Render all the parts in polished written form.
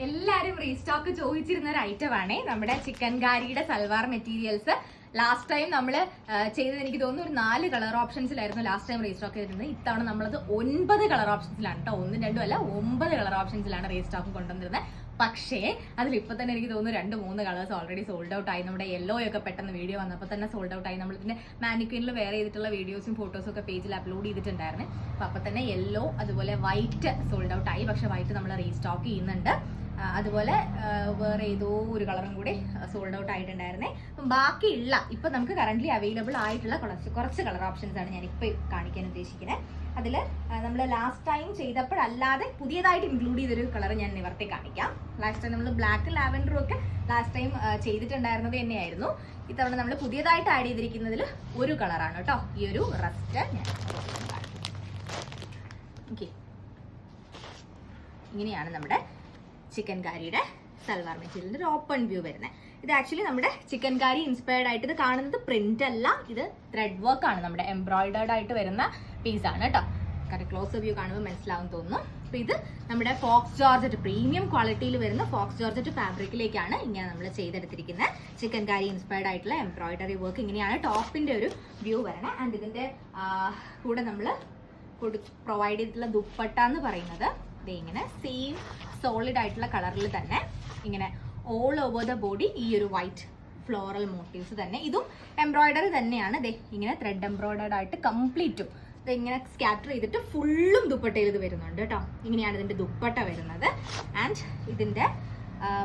എല്ലാരും റീസ്റ്റോക്ക് ചോദിച്ചിരുന്ന ഒരു ഐറ്റം ആണേ നമ്മുടെ ചിക്കൻ കാരിയുടെ സൽവാർ മെറ്റീരിയൽസ്. ലാസ്റ്റ് ടൈം നമ്മൾ ചെയ്തത് എനിക്ക് തോന്നുന്നു ഒരു 4 കളർ ഓപ്ഷൻസിലായിരുന്നു ലാസ്റ്റ് ടൈം റീസ്റ്റോക്ക് ചെയ്തിരുന്നത്. ഇത്തവണ നമ്മളത് 9 കളർ ഓപ്ഷൻസിലാണ് കേട്ടോ, 1, 2 അല്ല 9 കളർ ഓപ്ഷൻസിലാണ് റീസ്റ്റോക്ക് കൊണ്ടുവന്നിരുന്നത്. പക്ഷേ അതിലിപ്പോൾ തന്നെ എനിക്ക് തോന്നുന്നു 2-3 കളേഴ്സ് ഓൾറെഡി സോൾഡ് ഔട്ട് ആയി. നമ്മുടെ യെല്ലോ ഒക്കെ പെട്ടെന്ന് വീഡിയോ വന്നപ്പോൾ തന്നെ സോൾഡ് ഔട്ട് ആയി. നമ്മളിതിന്റെ മാനിക്വിനിൽ വേറെ ചെയ്തിട്ടുള്ള വീഡിയോസും ഫോട്ടോസും ഒക്കെ പേജിൽ അപ്ലോഡ് ചെയ്തിട്ടുണ്ടായിരുന്നു. അപ്പോൾ തന്നെ യെല്ലോ അതുപോലെ വൈറ്റ് സോൾഡ് ഔട്ട് ആയി. പക്ഷേ വൈറ്റ് നമ്മൾ റീസ്റ്റോക്ക് ചെയ്യുന്നുണ്ട്. അതുപോലെ വേറെ ഏതോ ഒരു കളറും കൂടി സോൾഡ് ഔട്ട് ആയിട്ടുണ്ടായിരുന്നേ. അപ്പം ബാക്കിയുള്ള ഇപ്പം നമുക്ക് കറന്റ് അവൈലബിൾ ആയിട്ടുള്ള കുറച്ച് കളർ ഓപ്ഷൻസ് ആണ് ഞാനിപ്പോൾ കാണിക്കാൻ ഉദ്ദേശിക്കുന്നത്. അതിൽ നമ്മൾ ലാസ്റ്റ് ടൈം ചെയ്തപ്പോഴല്ലാതെ പുതിയതായിട്ട് ഇൻക്ലൂഡ് ചെയ്തൊരു കളർ ഞാൻ നിവർത്തി കാണിക്കാം. ലാസ്റ്റ് ടൈം നമ്മൾ ബ്ലാക്ക് ലാവൻഡറും ഒക്കെ ലാസ്റ്റ് ടൈം ചെയ്തിട്ടുണ്ടായിരുന്നത് തന്നെയായിരുന്നു. ഇത്തവണ നമ്മൾ പുതിയതായിട്ട് ആഡ് ചെയ്തിരിക്കുന്നതിൽ ഒരു കളറാണ് കേട്ടോ, ഈ ഒരു റസ്റ്റ്. ഞാൻ ഓക്കെ, ഇങ്ങനെയാണ് നമ്മുടെ ചിക്കൻ കാരിയുടെ സൽവാർ മെറ്റീരിയലിന്റെ ഒരു ഓപ്പൺ വ്യൂ വരുന്നത്. ഇത് ആക്ച്വലി നമ്മുടെ ചിക്കൻ കാരി ഇൻസ്പയർഡ് ആയിട്ട് ഇത് കാണുന്നത് പ്രിന്റ് അല്ല, ഇത് ത്രെഡ് വർക്ക് ആണ്, നമ്മുടെ എംബ്രോയിഡേർഡ് ആയിട്ട് വരുന്ന പീസാണ് കേട്ടോ. കാരണം ക്ലോസ് വ്യൂ കാണുമ്പോൾ മനസ്സിലാവും തോന്നുന്നു. അപ്പൊ ഇത് നമ്മുടെ ഫോക്സ് ജോർജറ്റ് പ്രീമിയം ക്വാളിറ്റിയിൽ വരുന്ന ഫോക്സ് ജോർജറ്റ് ഫാബ്രിക്കിലേക്കാണ് ഇങ്ങനെ നമ്മൾ ചെയ്തെടുത്തിരിക്കുന്നത്. ചിക്കൻ കാരി ഇൻസ്പയർഡ് ആയിട്ടുള്ള എംബ്രോയിഡറി വർക്ക്. ഇങ്ങനെയാണ് ടോപ്പിന്റെ ഒരു വ്യൂ വരണേ. ആൻഡ് ഇതിന്റെ കൂടെ നമ്മൾ പ്രൊവൈഡ് ചെയ്തിട്ടുള്ള ദുപ്പട്ട എന്ന് പറയുന്നത് ഇങ്ങനെ സെയിം സോളിഡ് ആയിട്ടുള്ള കളറിൽ തന്നെ ഇങ്ങനെ ഓൾ ഓവർ ദ ബോഡി ഈ ഒരു വൈറ്റ് ഫ്ലോറൽ മോട്ടീവ്സ് തന്നെ. ഇതും എംബ്രോയിഡറി തന്നെയാണ്. ഇങ്ങനെ ത്രെഡ് എംബ്രോയിഡേർഡ് ആയിട്ട് കംപ്ലീറ്റും ഇങ്ങനെ സ്കാറ്റർ ചെയ്തിട്ട് ഫുള്ളും ദുപ്പട്ടയിൽ ഇത് വരുന്നുണ്ട് കേട്ടോ. ഇങ്ങനെയാണ് ഇതിന്റെ ദുപ്പട്ട വരുന്നത്. ആൻഡ് ഇതിന്റെ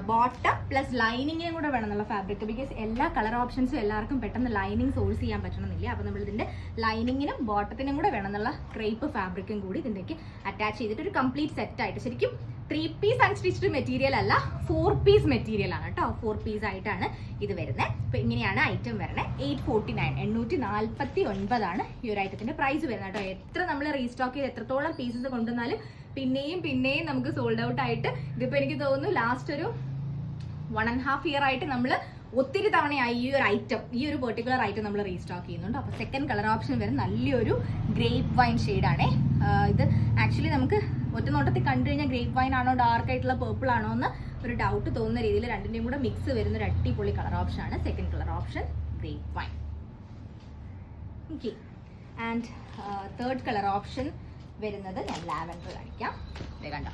ബോട്ടം പ്ലസ് ലൈനിങ്ങും കൂടെ വേണം എന്നുള്ള ഫാബ്രിക്. ബിക്കോസ് എല്ലാ കളർ ഓപ്ഷൻസും എല്ലാവർക്കും പെട്ടെന്ന് ലൈനിങ് സോഴ്സ് ചെയ്യാൻ പറ്റണമെന്നില്ല. അപ്പോൾ നമ്മൾ ഇതിന്റെ ലൈനിങ്ങിനും ബോട്ടത്തിനും കൂടെ വേണം എന്നുള്ള ക്രേപ്പ് ഫാബ്രിക്കും കൂടി ഇതിലേക്ക് അറ്റാച്ച് ചെയ്തിട്ട് ഒരു കംപ്ലീറ്റ് സെറ്റ് ആയിട്ട്, ശരിക്കും 3 പീസ് അൺസ്റ്റിച്ച്ഡ് മെറ്റീരിയൽ അല്ല 4 പീസ് മെറ്റീരിയൽ ആണ് കേട്ടോ. 4 പീസ് ആയിട്ടാണ് ഇത് വരുന്നത്. അപ്പൊ ഇങ്ങനെയാണ് ഐറ്റം വരുന്നത്. 849 ആണ് ഈ ഒരു ഐറ്റത്തിന്റെ പ്രൈസ് വരുന്നത് കേട്ടോ. എത്ര നമ്മൾ റീസ്റ്റോക്ക് ചെയ്ത് എത്രത്തോളം പീസസ് കൊണ്ടുവന്നാലും പിന്നെയും നമുക്ക് സോൾഡ് ഔട്ട് ആയിട്ട്, ഇതിപ്പോ എനിക്ക് തോന്നുന്നു ലാസ്റ്റ് ഒരു 1.5 ഇയർ ആയിട്ട് നമ്മൾ ഒത്തിരി തവണയായി ഈ ഒരു പെർട്ടിക്കുലർ ഐറ്റം നമ്മൾ റീസ്റ്റോക്ക് ചെയ്യുന്നുണ്ട്. അപ്പോൾ സെക്കൻഡ് കളർ ഓപ്ഷൻ വരും നല്ലൊരു ഗ്രേപ്പ് വൈൻ ഷെയ്ഡാണേ. ഇത് ആക്ച്വലി നമുക്ക് ഒറ്റ നോട്ടത്തിൽ കണ്ടു കഴിഞ്ഞാൽ ഗ്രേപ്പ് വൈൻ ആണോ ഡാർക്ക് ആയിട്ടുള്ള പേർപ്പിൾ ആണോ എന്ന് ഒരു ഡൗട്ട് തോന്നുന്ന രീതിയിൽ രണ്ടിന്റെയും കൂടെ മിക്സ് വരുന്ന ഒരു അടിപൊളി കളർ ഓപ്ഷൻ ആണ് second colour option, grape wine. Okay, and third colour option വരുന്നത് ഞാൻ ലാവൻഡർ കാണിക്കാം. കണ്ടോ,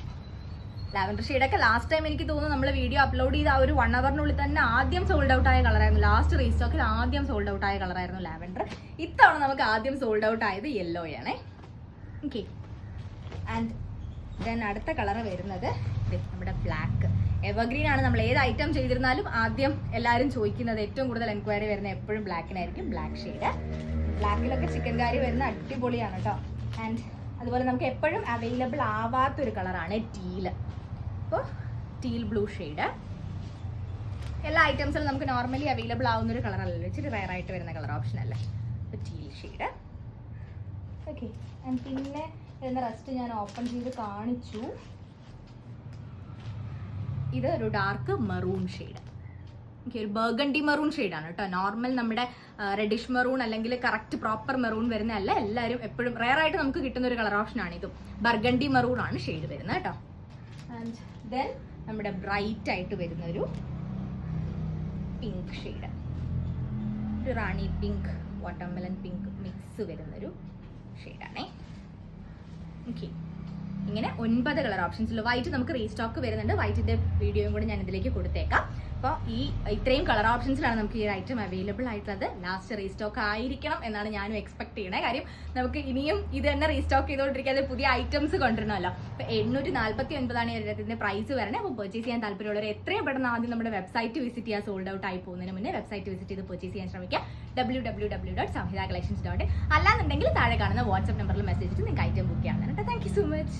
ലാവൻഡർ ഷെയ്ഡൊക്കെ ലാസ്റ്റ് ടൈം എനിക്ക് തോന്നുന്നു നമ്മൾ വീഡിയോ അപ്ലോഡ് ചെയ്ത ആ ഒരു 1 അവറിനുള്ളിൽ തന്നെ ആദ്യം സോൾഡ് ഔട്ട് ആയ കളറായിരുന്നു. ലാസ്റ്റ് റീസ്റ്റോക്കിൽ ആദ്യം സോൾഡ് ഔട്ട് ആയ കളറായിരുന്നു ലാവൻഡർ. ഇത്തവണ നമുക്ക് ആദ്യം സോൾഡ് ഔട്ട് ആയത് യെല്ലോ ആണേ. ഓക്കെ, ആൻഡ് ദെൻ അടുത്ത കളർ വരുന്നത് നമ്മുടെ ബ്ലാക്ക്. എവർഗ്രീൻ ആണ്. നമ്മൾ ഏത് ഐറ്റം ചെയ്തിരുന്നാലും ആദ്യം എല്ലാവരും ചോദിക്കുന്നത്, ഏറ്റവും കൂടുതൽ എൻക്വയറി വരുന്നത് എപ്പോഴും ബ്ലാക്കിനായിരിക്കും. ബ്ലാക്ക് ഷെയ്ഡ്, ബ്ലാക്കിലൊക്കെ ചിക്കൻ കാരി വരുന്ന അടിപൊളിയാണ് കേട്ടോ. ആൻഡ് അതുപോലെ നമുക്ക് എപ്പോഴും അവൈലബിൾ ആവാത്തൊരു കളറാണ് ടീല്. അപ്പോൾ ടീൽ ബ്ലൂ ഷെയ്ഡ് എല്ലാ ഐറ്റംസിലും നമുക്ക് നോർമലി അവൈലബിൾ ആവുന്ന ഒരു കളറല്ലല്ലോ, ഇച്ചിരി റയർ ആയിട്ട് വരുന്ന കളർ ഓപ്ഷൻ അല്ല. അപ്പോൾ ടീൽ ഷെയ്ഡ്. ഓക്കെ, ആൻഡ് പിന്നെ ഇതിൻ്റെ റെസ്റ്റ് ഞാൻ ഓപ്പൺ ചെയ്ത് കാണിച്ചു. ഇത് ഒരു ഡാർക്ക് മെറൂൺ ഷെയ്ഡ്. ഒരു ബർഗണ്ടി മെറൂൺ ഷെയ്ഡാണ് കേട്ടോ. നോർമൽ നമ്മുടെ റെഡിഷ് മെറൂൺ അല്ലെങ്കിൽ കറക്റ്റ് പ്രോപ്പർ മെറൂൺ വരുന്നതല്ല. എല്ലാവരും എപ്പോഴും റെയർ ആയിട്ട് നമുക്ക് കിട്ടുന്ന ഒരു കളർ ഓപ്ഷനാണ് ഇതും. ബർഗണ്ടി മെറൂൺ ആണ് ഷെയ്ഡ് വരുന്നത് കേട്ടോ. ആൻഡ് ദെൻ നമ്മുടെ ബ്രൈറ്റ് ആയിട്ട് വരുന്നൊരു പിങ്ക് ഷെയ്ഡ്, ഒരു റാണി പിങ്ക് വാട്ടർമെലൻ പിങ്ക് മിക്സ് വരുന്നൊരു ഷെയ്ഡാണേ. ഓക്കെ, ഇങ്ങനെ 9 കളർ ഓപ്ഷൻസിൽ വൈറ്റ് നമുക്ക് റീസ്റ്റോക്ക് വരുന്നുണ്ട്. വൈറ്റിന്റെ വീഡിയോയും കൂടെ ഞാൻ ഇതിലേക്ക് കൊടുത്തേക്കാം. അപ്പോൾ ഇത്രയും കളർ ഓപ്ഷൻസിലാണ് നമുക്ക് ഈ ഐറ്റം അവൈലബിൾ ആയിട്ടുള്ളത്. ലാസ്റ്റ് റീസ്റ്റോക്ക് ആയിരിക്കണം എന്നാണ് ഞാനും എക്സ്പെക്ട് ചെയ്യണേ. കാര്യം നമുക്ക് ഇനിയും ഇത് തന്നെ റീസ്റ്റോക്ക് ചെയ്തുകൊണ്ടിരിക്കാതെ പുതിയ ഐറ്റംസ് കൊണ്ടുവരണമല്ലോ. അപ്പോൾ 849 ഇതിന്റെ പ്രൈസ് വരണേ. അപ്പോൾ പർച്ചേസ് ചെയ്യാൻ താല്പര്യമുള്ളവർ എത്രയും പെട്ടെന്ന് ആദ്യം നമ്മുടെ വെബ്സൈറ്റ് വിസിറ്റ് ചെയ്യുക. സോൾഡ് ഔട്ട് ആയി പോകുന്നതിന് മുന്നേ വെബ്സൈറ്റ് വിസിറ്റ് ചെയ്ത് പർച്ചേസ് ചെയ്യാൻ ശ്രമിക്കുക. www.samhitacollections.in. അല്ലാന്നുണ്ടെങ്കിൽ താഴെ കാണുന്ന വാട്സ്ആപ്പ് നമ്പറിൽ മെസ്സേജ് നിങ്ങൾക്ക് ഐറ്റം ബുക്ക് ചെയ്യാവുന്നതാണ്. Thank you so much.